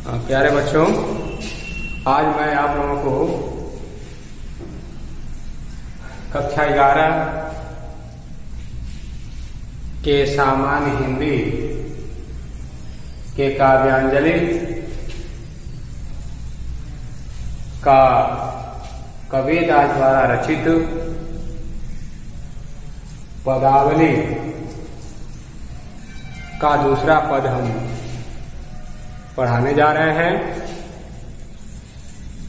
प्यारे बच्चों, आज मैं आप लोगों को कक्षा 11 के सामान्य हिंदी के काव्यांजलि का कबीरदास द्वारा रचित पदावली का दूसरा पद हम पढ़ाने जा रहे हैं।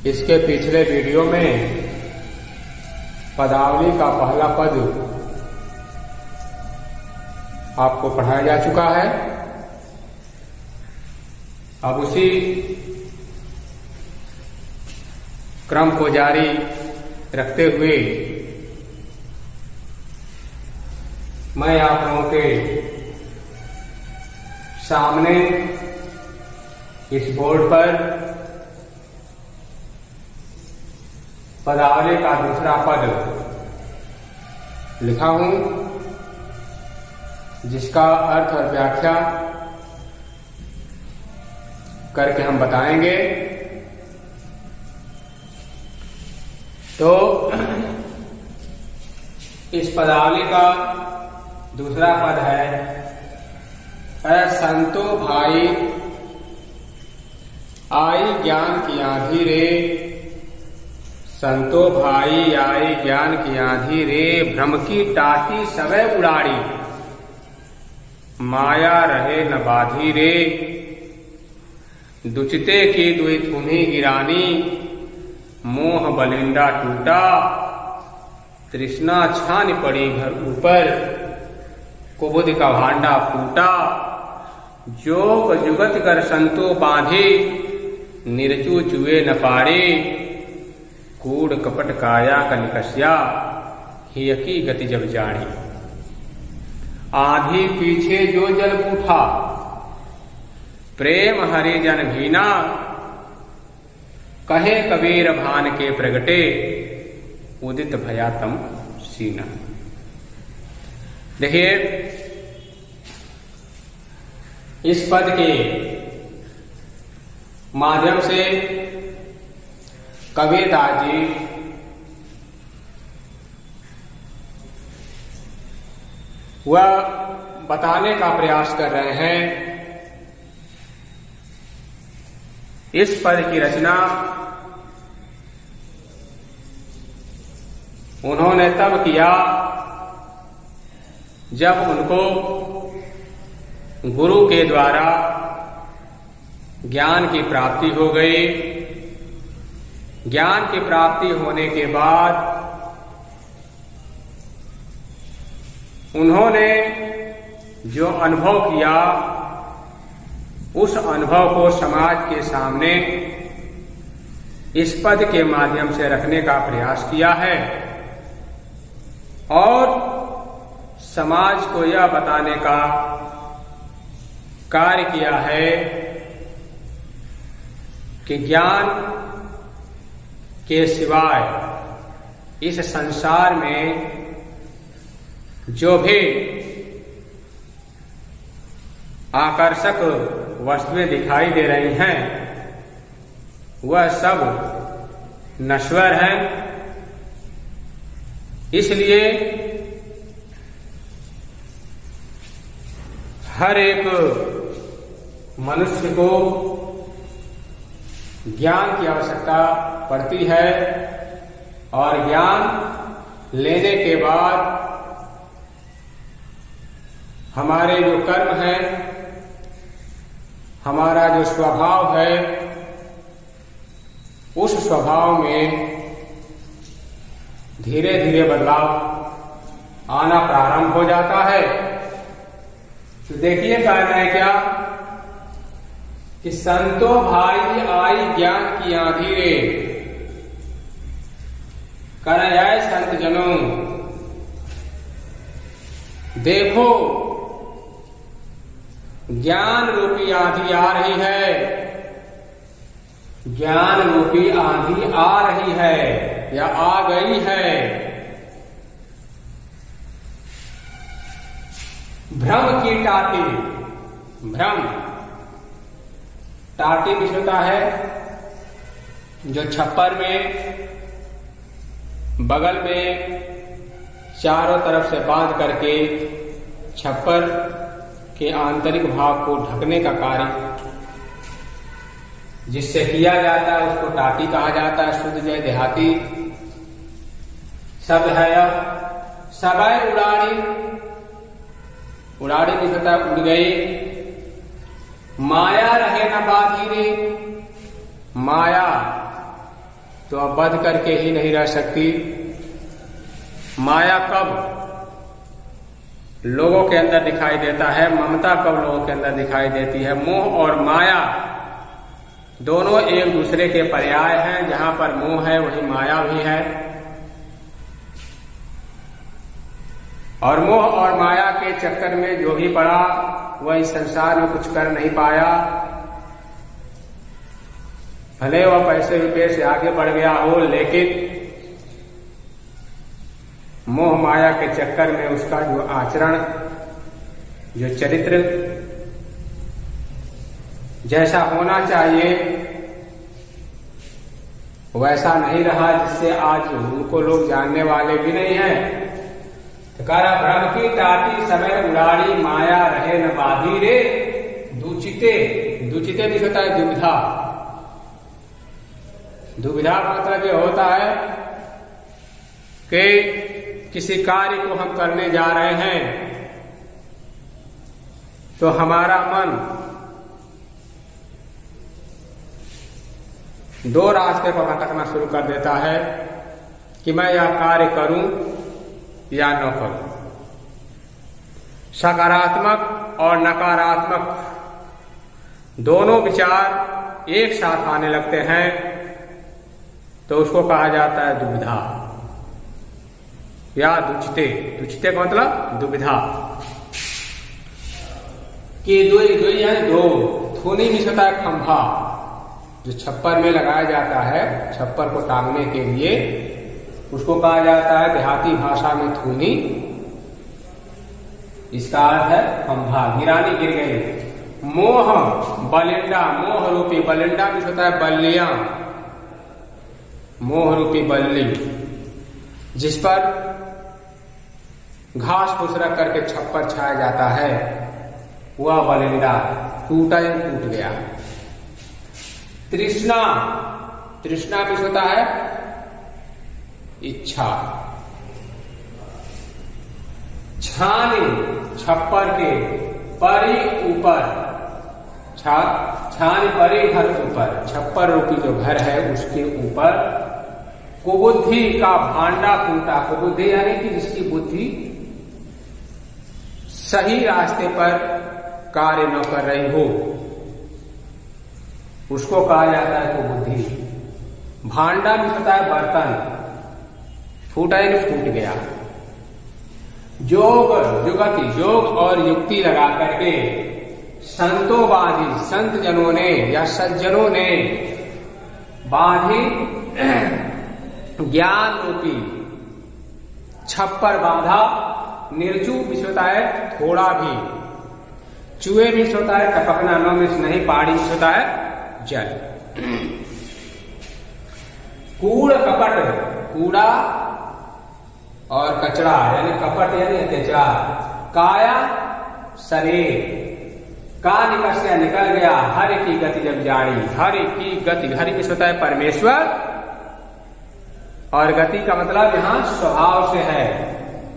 इसके पिछले वीडियो में पदावली का पहला पद आपको पढ़ाया जा चुका है। अब उसी क्रम को जारी रखते हुए मैं आप लोगों के सामने इस बोर्ड पर पदावली का दूसरा पद लिखा हूं, जिसका अर्थ और व्याख्या करके हम बताएंगे। तो इस पदावली का दूसरा पद है संतो भाई आई ज्ञान की आंधी रे, संतो भाई आई ज्ञान की आंधी रे, भ्रम की टाटी सवै उड़ाड़ी, माया रहे न बाधी रे, दुचिते की दुई थुनी गिरानी, मोह बलिंडा टूटा, तृष्णा छान पड़ी घर ऊपर, कुबुद का भांडा फूटा, जोग जुगत कर संतो बांधे, निर्चू चुए न पाड़े, कूड़ कपट काया कनिकस्या, हियकी गति जब जानी, आधी पीछे जो जल उठा, प्रेम हरि जन भीना, कहे कबीर भान के प्रगटे, उदित भयातम सीना। देखिए, इस पद के माध्यम से कबीरदास जी वह बताने का प्रयास कर रहे हैं। इस पद की रचना उन्होंने तब किया जब उनको गुरु के द्वारा ज्ञान की प्राप्ति हो गई। ज्ञान की प्राप्ति होने के बाद उन्होंने जो अनुभव किया, उस अनुभव को समाज के सामने इस पद के माध्यम से रखने का प्रयास किया है और समाज को यह बताने का कार्य किया है कि ज्ञान के सिवाय इस संसार में जो भी आकर्षक वस्तुएं दिखाई दे रही हैं, वह सब नश्वर हैं। इसलिए हर एक मनुष्य को ज्ञान की आवश्यकता पड़ती है और ज्ञान लेने के बाद हमारे जो कर्म है, हमारा जो स्वभाव है, उस स्वभाव में धीरे धीरे बदलाव आना प्रारंभ हो जाता है। तो देखिए, कहना है क्या कि संतो भाई आई ज्ञान की आंधी रे, कहना जाए संत जनों, देखो ज्ञान रूपी आंधी आ रही है, ज्ञान रूपी आंधी आ रही है या आ गई है। भ्रम की टाटी, भ्रम टाटी विष होता है जो छप्पर में बगल में चारों तरफ से बांध करके छप्पर के आंतरिक भाग को ढकने का कार्य जिससे किया जाता है उसको टाटी कहा जाता है। शुद्ध जय देहाती शब्द है यह। सबय उड़ाड़ी, उड़ाड़ी भी होता है उड़ गई। माया रहे न बाधी रे, माया तो अब बंध करके ही नहीं रह सकती। माया कब लोगों के अंदर दिखाई देता है, ममता कब लोगों के अंदर दिखाई देती है। मोह और माया दोनों एक दूसरे के पर्याय हैं। जहां पर मोह है वहीं माया भी है। और मोह और माया के चक्कर में जो भी पड़ा वह इस संसार में कुछ कर नहीं पाया। भले वह पैसे रुपये से आगे बढ़ गया हो, लेकिन मोह माया के चक्कर में उसका जो आचरण, जो चरित्र जैसा होना चाहिए वैसा नहीं रहा, जिससे आज उनको लोग जानने वाले भी नहीं हैं। तो कह रहा भ्रम की टाटी समय उड़ाड़ी, माया रहे न बाधी रे। दुचिते, दुचिते भी होता है दुविधा। दुविधा मतलब ये होता है कि किसी कार्य को हम करने जा रहे हैं तो हमारा मन दो रास्ते पर भटकना शुरू कर देता है कि मैं यह कार्य करूं या न करूं। सकारात्मक और नकारात्मक दोनों विचार एक साथ आने लगते हैं तो उसको कहा जाता है दुविधा या दुचिते। दुचिते का मतलब दुविधा। कि दो थोनी भी होता है खंभा जो छप्पर में लगाया जाता है, छप्पर को टांगने के लिए, उसको कहा जाता है देहाती भाषा में थूनी। इसका अर्थ है खंभा। गिरानी गिर गई। मोह बलिंडा, मोह रूपी बलिंडा भी होता है बल्लियां, मोह रूपी बल्ली जिस पर घास फूस रख करके छप्पर छाया जाता है, वह बलिंडा टूटा या टूट गया। तृष्णा, तृष्णा भी होता है इच्छा। छानी, छप्पर के परी ऊपर, छानी परी घर ऊपर, छप्पर रूपी जो घर है उसके ऊपर कुबुद्धि का भांडा फूटा। कुबुद्धि यानी कि जिसकी बुद्धि सही रास्ते पर कार्य न कर रही हो उसको कहा जाता है कुबुद्धि। भांडा भी होता है बर्तन, फूटा यानी फूट गया। योग युगति, योग और युक्ति लगा करके संतों बांधी, संत जनों ने या सज्जनों ने बांधी ज्ञान रूपी छप्पर बांधा। निर्चू भी होता है थोड़ा भी, चूहे भी होता है टपकना, न मिस नहीं, पाड़ी भी होता है जल। कूड़ कपट, कूड़ा और कचरा यानी कपट यानी कचरा। काया शरीर, का निकट से निकल गया। हरि की गति जब जानी, हरि की गति, हरि में होता है परमेश्वर और गति का मतलब यहां स्वभाव से है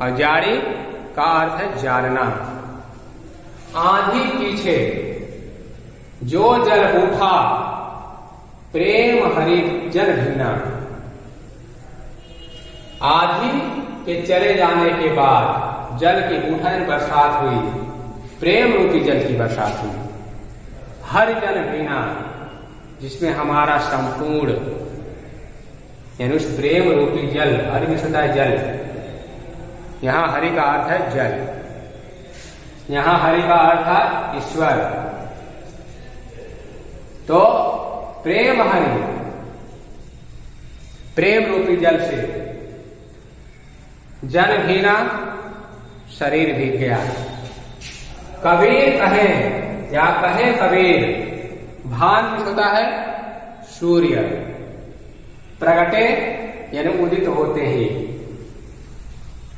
और जारी का अर्थ है जानना। आंधी पीछे जो जल उठा, प्रेम हरि जल भीना। आंधी के चले जाने के बाद जल की उठन बरसात हुई, प्रेम रूपी जल की बरसात हुई। हर जल भीना जिसमें हमारा संपूर्ण यानी उस प्रेम रूपी जल, हरि में होता है जल, यहां हरि का अर्थ है जल, यहां हरि का अर्थ है ईश्वर। तो प्रेम हरि, प्रेम रूपी जल से जन भीना, शरीर भीग गया। कबीर कहे या कहे कबीर, भान किस होता है? सूर्य प्रगटे यानी उदित होते ही।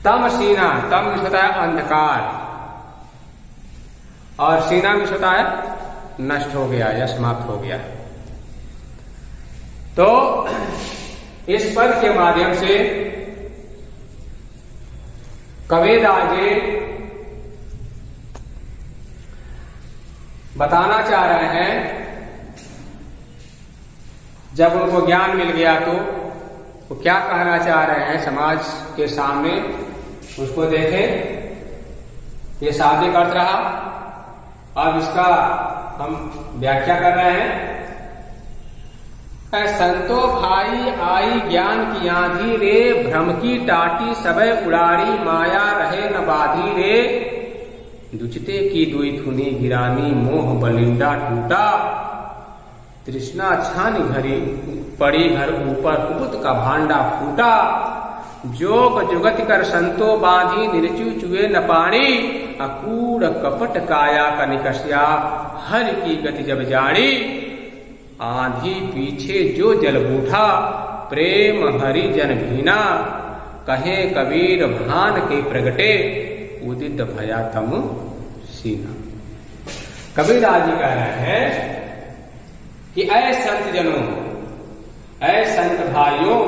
तम सीना, तम किस होता है? अंधकार, और सीना किस होता है? नष्ट हो गया या समाप्त हो गया। तो इस पद के माध्यम से कबीरदास जी बताना चाह रहे हैं, जब उनको ज्ञान मिल गया तो वो क्या कहना चाह रहे हैं समाज के सामने, उसको देखें। ये शाब्दिक अर्थ रहा। अब इसका हम व्याख्या कर रहे हैं। संतो भाई आई ज्ञान की आंधी रे, भ्रम की टाटी सबे उड़ाड़ी, माया रहे न बाधी रे, दुचते की दुई थुनी गिरानी, मोह बलिंडा टूटा, तृष्णा छानी घरी पड़ी घर ऊपर, कुबुत का भांडा फूटा, जोग जुगत कर संतो बांधी, निर्चु चुए न पानी, अकूड़ कपट काया का निकसिया, हर की गति जब जाड़ी, आंधी पीछे जो जल बूठा, प्रेम हरि जन भीना, कहे कबीर भान के प्रगटे, उदित भया तम सीना। कबीरदास जी कह रहे हैं कि ऐ संत जनों, ऐ संत भाइयों,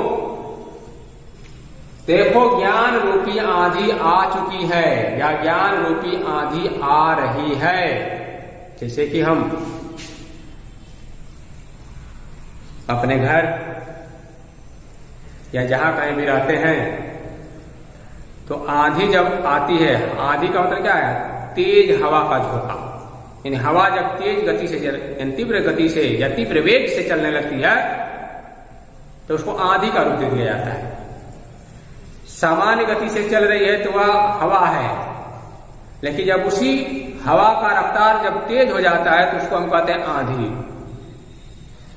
देखो ज्ञान रूपी आंधी आ चुकी है, या ज्ञान रूपी आंधी आ रही है। जैसे कि हम अपने घर या जहां कहीं भी रहते हैं तो आंधी जब आती है, आंधी का मतलब क्या है? तेज हवा का झोंका। यानी हवा जब तेज गति से तीव्र गति से या तीव्र वेग से चलने लगती है तो उसको आंधी का रूप दे दिया जाता है। सामान्य गति से चल रही है तो वह हवा है, लेकिन जब उसी हवा का रफ्तार जब तेज हो जाता है तो उसको हम कहते हैं आंधी।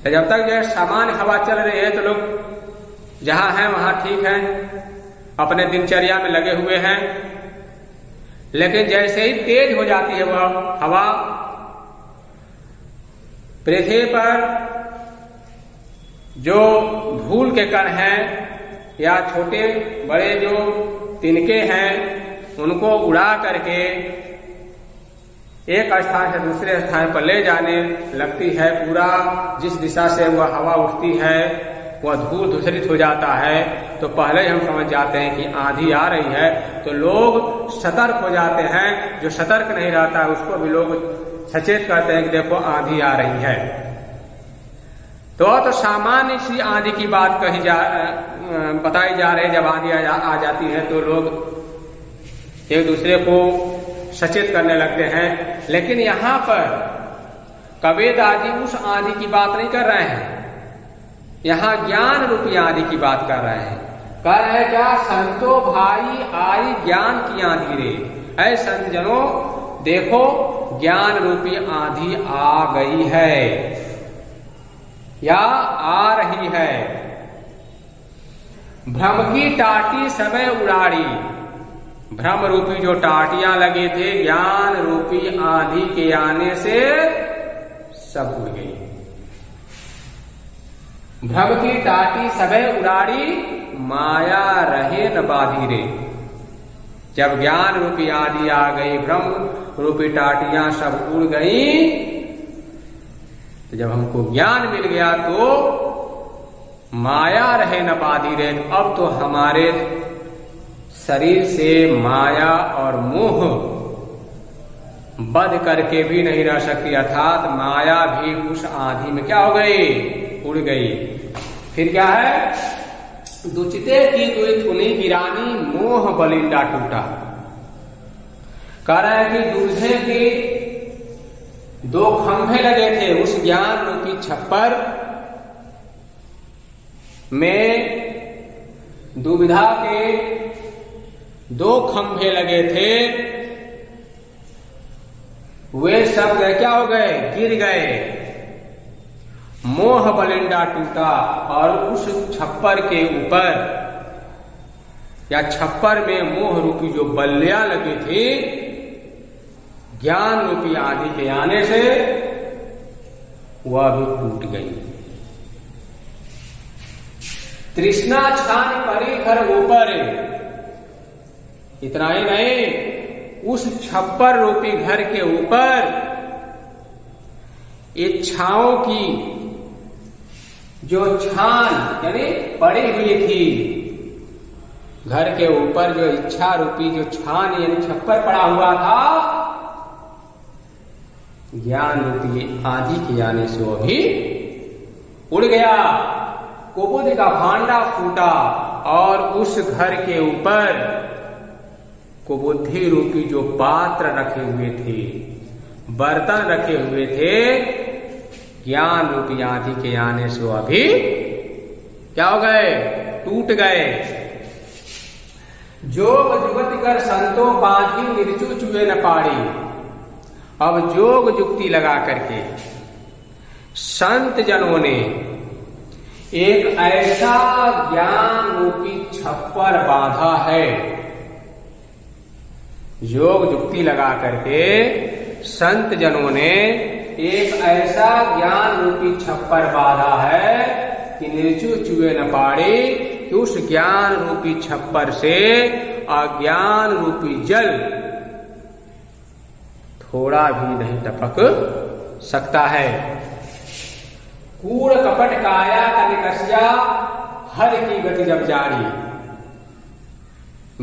तो जब तक जो है सामान्य हवा चल रही है तो लोग जहां हैं वहां ठीक है, अपने दिनचर्या में लगे हुए हैं। लेकिन जैसे ही तेज हो जाती है वह हवा, पृथ्वी पर जो धूल के कण हैं या छोटे बड़े जो तिनके हैं उनको उड़ा करके एक स्थान से दूसरे स्थान पर ले जाने लगती है। पूरा जिस दिशा से वह हवा उठती है वह धूल दूषित हो जाता है, तो पहले ही हम समझ जाते हैं कि आंधी आ रही है। तो लोग सतर्क हो जाते हैं, जो सतर्क नहीं रहता है उसको भी लोग सचेत करते हैं कि देखो आंधी आ रही है। तो सामान्य सी आंधी की बात बताई जा रही है। जब आंधी आ जाती है तो लोग एक दूसरे को सचेत करने लगते हैं। लेकिन यहाँ पर कबीरदास जी उस आंधी की बात नहीं कर रहे हैं, यहाँ ज्ञान रूपी आंधी की बात कर रहे हैं। कह रहे हैं क्या? संतो भाई आई ज्ञान की आंधी रे, ऐ संत जनों देखो ज्ञान रूपी आंधी आ गई है या आ रही है। भ्रम की टाटी समय उड़ाड़ी, भ्रम रूपी जो टाटियां लगे थे ज्ञान रूपी आंधी के आने से सब उड़ गई। भ्रम की टाटी सबे उड़ाड़ी, माया रहे न बाधी रे। जब ज्ञान रूपी आंधी आ गई, भ्रम रूपी टाटियां सब उड़ गई, तो जब हमको ज्ञान मिल गया तो माया रहे न बाधी रे। अब तो हमारे शरीर से माया और मोह बध करके भी नहीं रह सकती, अर्थात माया भी उस आंधी में क्या हो गई? उड़ गई। फिर क्या है? दुचिते की दुई थुनी गिरानी, मोह बलिंडा टूटा। कह रहे हैं कि दूल्हे के दो खंभे लगे थे उस ज्ञान रूपी छप्पर में, दुविधा के दो खंभे लगे थे, वे सब क्या हो गए? गिर गए। मोह बलिंडा टूटा, और उस छप्पर के ऊपर या छप्पर में मोह रूपी जो बल्लियां लगी थी, ज्ञान रूपी आंधी के आने से वह भी टूट गई। तृष्णा छान परी घर ऊपर, इतना ही नहीं, उस छप्पर रूपी घर के ऊपर इच्छाओं की जो छान यानी पड़ी हुई थी, घर के ऊपर जो इच्छा रूपी जो छान यानी छप्पर पड़ा हुआ था, ज्ञान रूपी आंधी के आने से वो भी उड़ गया। कुबुद का भांडा फूटा और उस घर के ऊपर कुबुद्धि रूपी जो पात्र रखे हुए थे, बर्तन रखे हुए थे, ज्ञान रूपी आंधी के आने से वो अभी क्या हो गए? टूट गए। जोग जुगत कर संतो बांधी निर्चु चुए न पाड़ी। अब जोग जुक्ति लगा करके संत जनों ने एक ऐसा ज्ञान रूपी छप्पर बांधा है, योग जुक्ति लगा करके संत जनों ने एक ऐसा ज्ञान रूपी छप्पर बांधा है कि निर्चु चुए न पाड़े, कि उस ज्ञान रूपी छप्पर से अज्ञान रूपी जल थोड़ा भी नहीं टपक सकता है। कूड़ कपट काया कनिकस्या हर की गति जब जारी।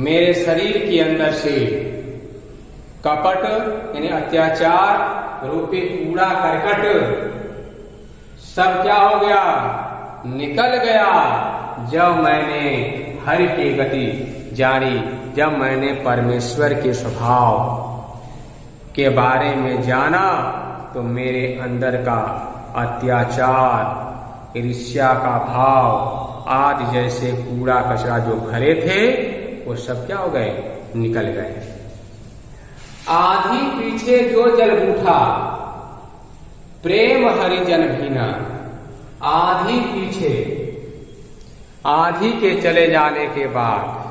मेरे शरीर के अंदर से कपट यानी अत्याचार रूपी कूड़ा करकट सब क्या हो गया? निकल गया जब मैंने हरि की गति जानी, जब मैंने परमेश्वर के स्वभाव के बारे में जाना, तो मेरे अंदर का अत्याचार, ईर्ष्या का भाव आदि जैसे कूड़ा कचरा जो भरे थे वो सब क्या हो गए? निकल गए। आधी पीछे जो जल उठा प्रेम हरिजन भीना। आधी पीछे, आधी के चले जाने के बाद,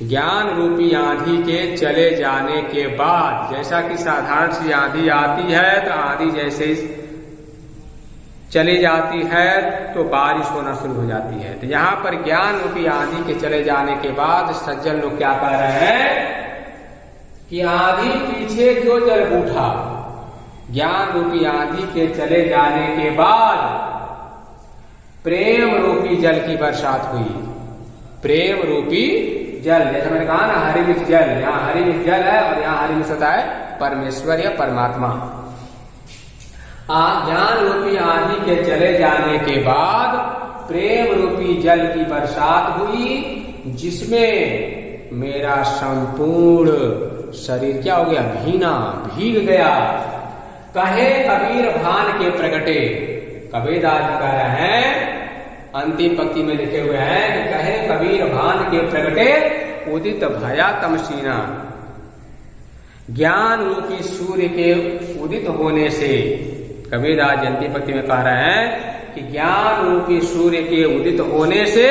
ज्ञान रूपी आंधी के चले जाने के बाद, जैसा कि साधारण सी आंधी आती है तो आंधी जैसे चली जाती है तो बारिश होना शुरू हो जाती है, तो यहां पर ज्ञान रूपी आंधी के चले जाने के बाद सज्जन लोग क्या कह रहे हैं कि आंधी पीछे जो जल उठा, ज्ञान रूपी आंधी के चले जाने के बाद प्रेम रूपी जल की बरसात हुई। प्रेम रूपी जल, जैसे मैंने कहा ना हरि मिक्स जल, यहाँ हरि मिक्स जल है और यहाँ हरि मिक्स होता है परमेश्वर या परमात्मा। ज्ञान रूपी आंधी के चले जाने के बाद प्रेम रूपी जल की बरसात हुई, जिसमें मेरा संपूर्ण शरीर क्या हो गया? भीना, भीग गया। कहे कबीर भान के प्रगटे। कबीरदास कह रहे हैं, अंतिम पंक्ति में लिखे हुए हैं कि कहे कबीर भान के प्रगटे उदित भया तमसीना। ज्ञान रूपी सूर्य के उदित होने से, कबीरदास अंतिम पंक्ति में कह रहे हैं कि ज्ञान रूपी सूर्य के उदित होने से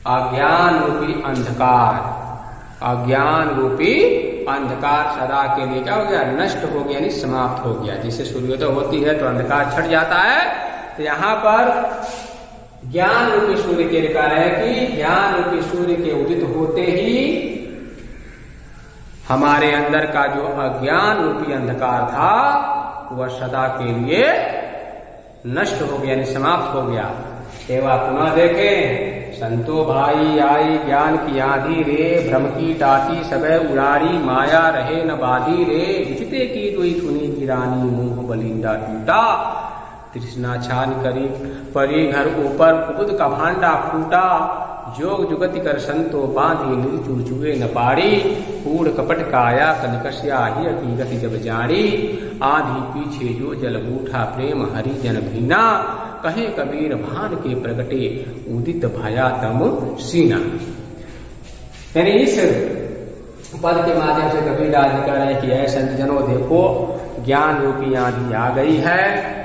अज्ञान रूपी अंधकार, अज्ञान रूपी अंधकार सदा के लिए क्या हो गया? नष्ट हो गया, यानी समाप्त हो गया। जिससे सूर्योदय होती है तो अंधकार छट जाता है, तो यहां पर ज्ञान रूपी सूर्य के लिखा है कि ज्ञान रूपी सूर्य के उदित होते ही हमारे अंदर का जो अज्ञान रूपी अंधकार था वह सदा के लिए नष्ट हो गया, यानी समाप्त हो गया। सेवा पुनः देखें, संतो भाई आई ज्ञान की आधी रे, भ्रम की टाटी सबे उड़ारी, माया रहे न बाधी रे, विचिते की दुई सुनी की रानी, मुंह बलिंदा टूटा, तृष्णा छान करी परी घर ऊपर, कुबुद का भांडा फूटा, जोग जुगति कर संतो बांधी निर्चू चुए न पाड़ी, कूड़ कपट काया कनकस्या ही की गति जब जाड़ी, आधी पीछे जो जल बूठा प्रेम हरिजन भीना, कहे कबीर भान के प्रगटे उदित भया तम सीना। यानी इस पद के माध्यम से कबीरदास जी कह रहे हैं कि ऐ संत जनों देखो, ज्ञान रूपी आंधी आ गई है।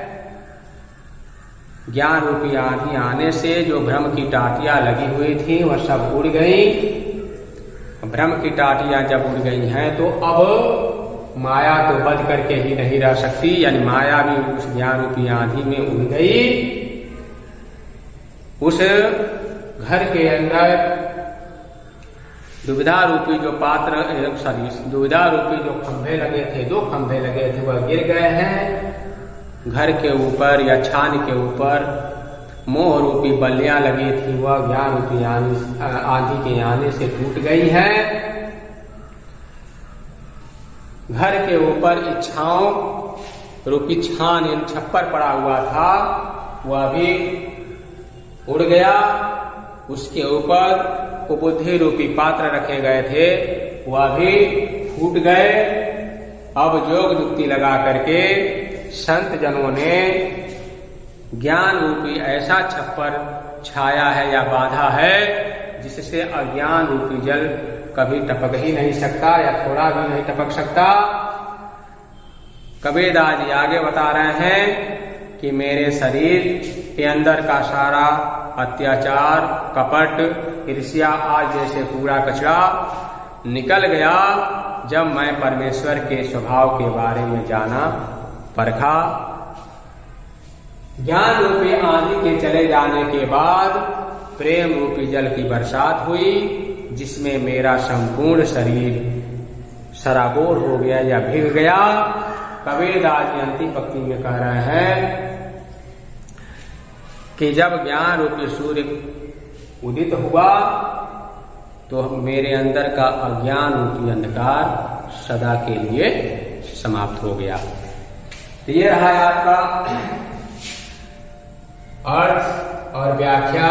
ज्ञान रूपी आंधी आने से जो भ्रम की टाटियां लगी हुई थी वह सब उड़ गई। भ्रम की टाटियां जब उड़ गई हैं तो अब माया तो बच करके ही नहीं रह सकती, यानी माया भी उस ज्ञान रूपी आंधी में उड़ गई। उस घर के अंदर दुविधा रूपी जो पात्र दुविधा रूपी जो खंभे लगे थे, 2 खंभे लगे थे, वह गिर गए हैं। घर के ऊपर या छान के ऊपर मोह रूपी बल्लियां लगी थी, वह ज्ञान रूपी आंधी के आने से टूट गई है। घर के ऊपर इच्छाओं रूपी छान छप्पर पड़ा हुआ था, वह भी उड़ गया। उसके ऊपर कुबुद्धि रूपी पात्र रखे गए थे, वह भी फूट गए। अब योग युक्ति लगा करके संत जनों ने ज्ञान रूपी ऐसा छप्पर छाया है या बांधा है, जिससे अज्ञान रूपी जल कभी टपक ही नहीं सकता या थोड़ा भी नहीं टपक सकता। कबीरदास जी आगे बता रहे हैं कि मेरे शरीर के अंदर का सारा अत्याचार, कपट, ईर्ष्या आज जैसे पूरा कचरा निकल गया जब मैं परमेश्वर के स्वभाव के बारे में जाना, परखा। ज्ञान रूपी आंधी के चले जाने के बाद प्रेम रूपी जल की बरसात हुई, जिसमें मेरा संपूर्ण शरीर सराबोर हो गया या भीग गया। कबीरदास जी अंतिम पंक्ति में कह रहे हैं कि जब ज्ञान रूपी सूर्य उदित हुआ तो मेरे अंदर का अज्ञान रूपी अंधकार सदा के लिए समाप्त हो गया। तो ये रहा आपका अर्थ और व्याख्या।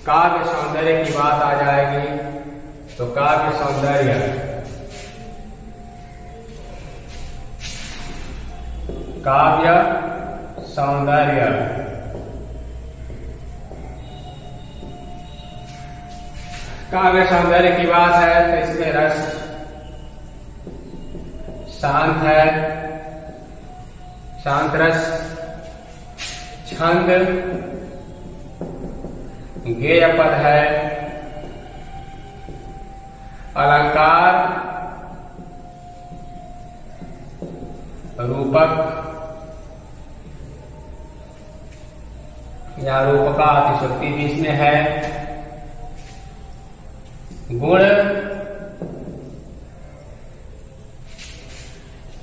काव्य सौंदर्य की बात आ जाएगी तो काव्य सौंदर्य काव्य सौंदर्य की बात है तो इसमें रस शांत है, शांत रस, छंद गेय पद है, अलंकार रूपक या रूपका अतिशक्ति भी इसमें है, गुण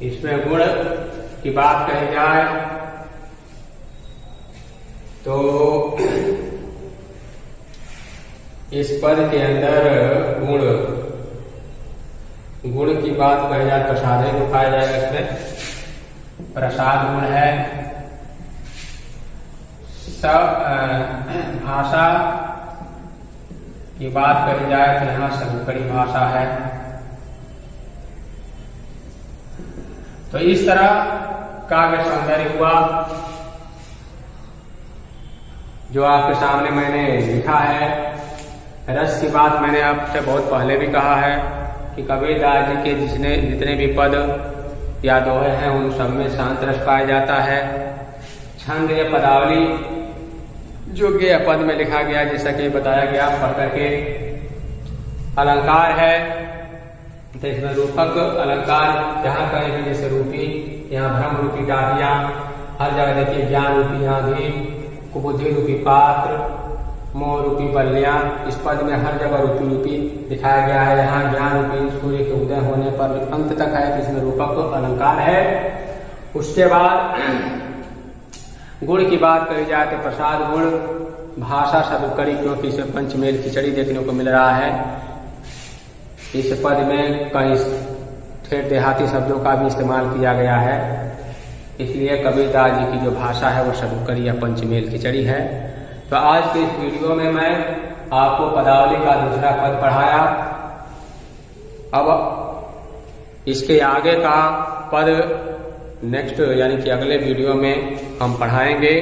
इसमें गुण की बात कही जाए तो इस पद के अंदर गुण की बात कही जाए, प्रसाद को पाया जाएगा। इसमें प्रसाद गुण है। सब भाषा की बात करी जाए तो यहाँ सदुपरी भाषा है। तो इस तरह काव्य सौंदर्य हुआ जो आपके सामने मैंने लिखा है। रस की बात मैंने आपसे बहुत पहले भी कहा है कि कबीरदास जी के जितने भी पद या दोहे हैं उन सब में शांत रस पाया जाता है। छंद या पदावली जो कि पद में लिखा गया जैसा कि बताया गया पढ़ करके। अलंकार है तो इसमें रूपक अलंकार जहाँ कहीं भी जैसे रूपी, यहाँ भ्रम रूपी डाटिया, हर जगह देखिए ज्ञान रूपी यहाँ भी, कुबुद्धि रूपी पात्र, मोह रूपी बल्लियां, इस पद में हर जगह रूपी रूपी दिखाया गया है। यहाँ ज्ञान रूपी सूर्य के उदय होने पर अंत तक है तो इसमें रूपक अलंकार है। उसके बाद गुण की बात करी जाए तो प्रसाद गुण, भाषा सदुपरी, क्योंकि इसमें पंचमेल खिचड़ी देखने को मिल रहा है। इस पद में कई ठेठ देहाती शब्दों का भी इस्तेमाल किया गया है, इसलिए कबीरदास जी की जो भाषा है वो सदुपरी या पंचमेल खिचड़ी है। तो आज के इस वीडियो में मैं आपको पदावली का दूसरा पद पढ़ाया। अब इसके आगे का पद नेक्स्ट यानी कि अगले वीडियो में हम पढ़ाएंगे।